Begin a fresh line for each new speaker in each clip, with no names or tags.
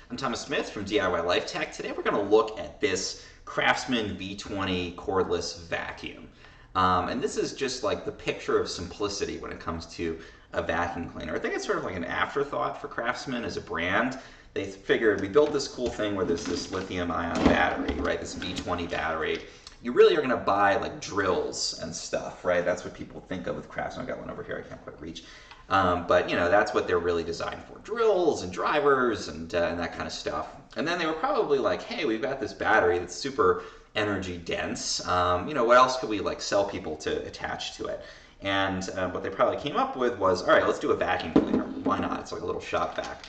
I'm Thomas Smith from DIY Life Tech. Today we're going to look at this Craftsman V20 cordless vacuum. And this is just like the picture of simplicity when it comes to a vacuum cleaner. I think it's sort of like an afterthought for Craftsman as a brand. They figured we built this cool thing where there's this lithium ion battery, right? This V20 battery. You really are going to buy like drills and stuff, right? That's what people think of with Craftsman. I've got one over here I can't quite reach. But you know, that's what they're really designed for. Drills and drivers and that kind of stuff. And then they were probably like, hey, we've got this battery that's super energy dense. You know, what else could we like sell people to attach to it? And what they probably came up with was, all right, let's do a vacuum cleaner. Why not? It's like a little shop vac.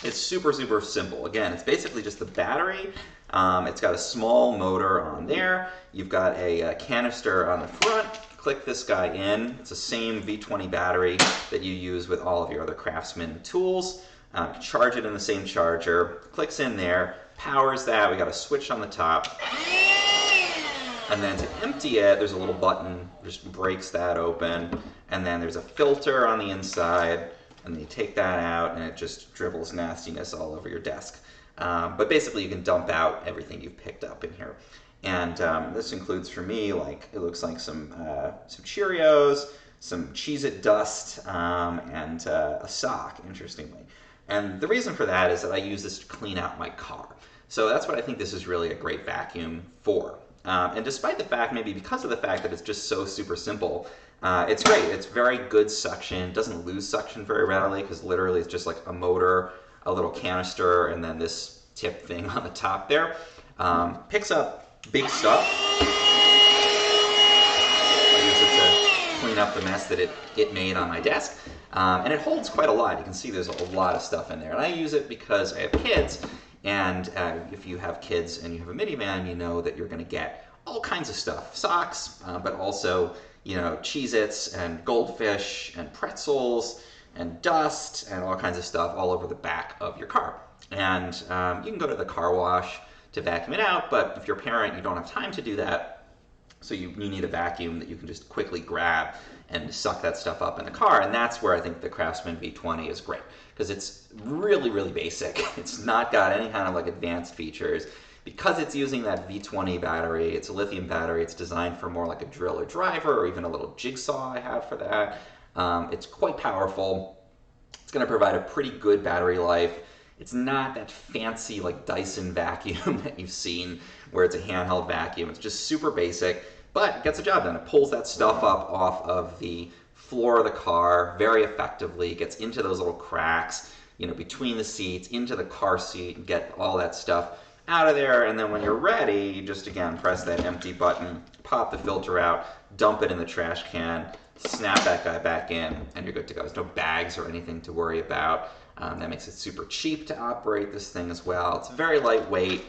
It's super, super simple. Again, it's basically just the battery. It's got a small motor on there. You've got a canister on the front. Click this guy in. It's the same V20 battery that you use with all of your other Craftsman tools. Charge it in the same charger. Clicks in there, powers that. We got a switch on the top. And then to empty it, there's a little button, just breaks that open. And then there's a filter on the inside. And then you take that out and it just dribbles nastiness all over your desk. But basically you can dump out everything you've picked up in here. And this includes for me, like, it looks like some Cheerios, some Cheez-It dust, and a sock, interestingly. And the reason for that is that I use this to clean out my car. So that's what I think this is really a great vacuum for. And despite the fact, maybe because of the fact that it's just so super simple, it's great. It's very good suction. It doesn't lose suction very readily because literally it's just like a motor, a little canister, and then this tip thing on the top there. Picks up big stuff. I use it to clean up the mess that it made on my desk. And it holds quite a lot. You can see there's a lot of stuff in there. And I use it because I have kids. And if you have kids and you have a minivan, you know that you're going to get all kinds of stuff. Socks, but also, you know, Cheez-Its and Goldfish and pretzels and dust and all kinds of stuff all over the back of your car. And you can go to the car wash to vacuum it out, but if you're a parent, you don't have time to do that. So you need a vacuum that you can just quickly grab and suck that stuff up in the car. And that's where I think the Craftsman V20 is great, because it's really, really basic. It's not got any kind of like advanced features. Because it's using that V20 battery, it's a lithium battery, it's designed for more like a drill or driver, or even a little jigsaw I have for that. It's quite powerful. It's going to provide a pretty good battery life. It's not that fancy like Dyson vacuum that you've seen where it's a handheld vacuum. It's just super basic, but it gets the job done. It pulls that stuff up off of the floor of the car very effectively, gets into those little cracks, you know, between the seats, into the car seat, and get all that stuff out of there. And then when you're ready, you just again press that empty button, pop the filter out, dump it in the trash can, snap that guy back in, and you're good to go. There's no bags or anything to worry about. That makes it super cheap to operate this thing as well. It's very lightweight.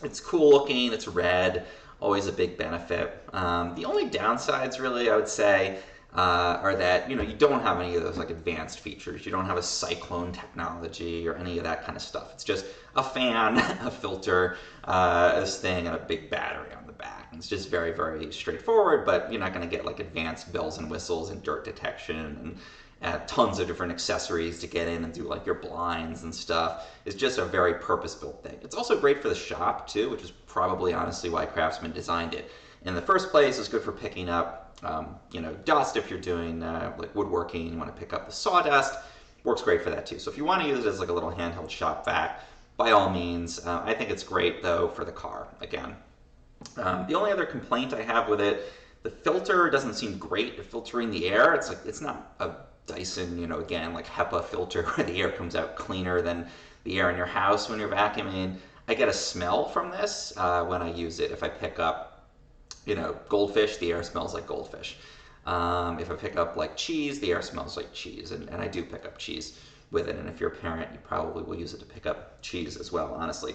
It's cool looking. It's red. Always a big benefit. The only downsides, really, I would say, are that, you know, you don't have any of those like advanced features. You don't have a cyclone technology or any of that kind of stuff. It's just a fan, a filter, this thing, and a big battery on the back. It's just very, very straightforward, but you're not going to get like advanced bells and whistles and dirt detection and tons of different accessories to get in and do like your blinds and stuff. It's just a very purpose-built thing. It's also great for the shop too, which is probably honestly why Craftsman designed it in the first place. It's good for picking up you know, dust if you're doing like woodworking, you want to pick up the sawdust. Works great for that too. So if you want to use it as like a little handheld shop vac, by all means. I think it's great though for the car, again. The only other complaint I have with it, the filter doesn't seem great at filtering the air. It's like, it's not a Dyson, you know, again, like HEPA filter where the air comes out cleaner than the air in your house when you're vacuuming. I get a smell from this when I use it. If I pick up, you know, goldfish, the air smells like goldfish. If I pick up like cheese, the air smells like cheese. And I do pick up cheese with it. And if you're a parent, you probably will use it to pick up cheese as well, honestly.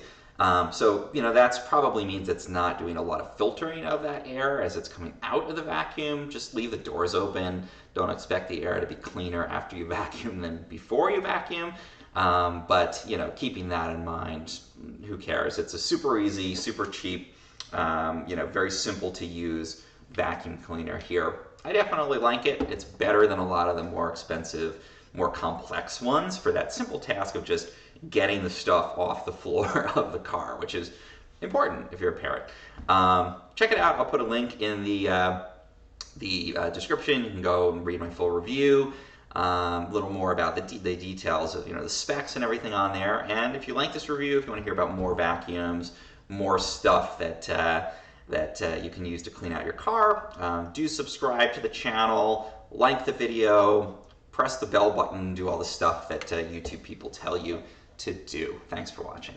So, you know, that's probably means it's not doing a lot of filtering of that air as it's coming out of the vacuum. Just leave the doors open. Don't expect the air to be cleaner after you vacuum than before you vacuum. But, you know, keeping that in mind, who cares? It's a super easy, super cheap, you know, very simple to use vacuum cleaner here. I definitely like it. It's better than a lot of the more expensive, more complex ones for that simple task of just getting the stuff off the floor of the car, which is important if you're a parent. Check it out. I'll put a link in the description. You can go and read my full review. A little more about the details of the specs and everything on there. And if you like this review, if you want to hear about more vacuums, more stuff that you can use to clean out your car, do subscribe to the channel, like the video, press the bell button, do all the stuff that YouTube people tell you to do. Thanks for watching.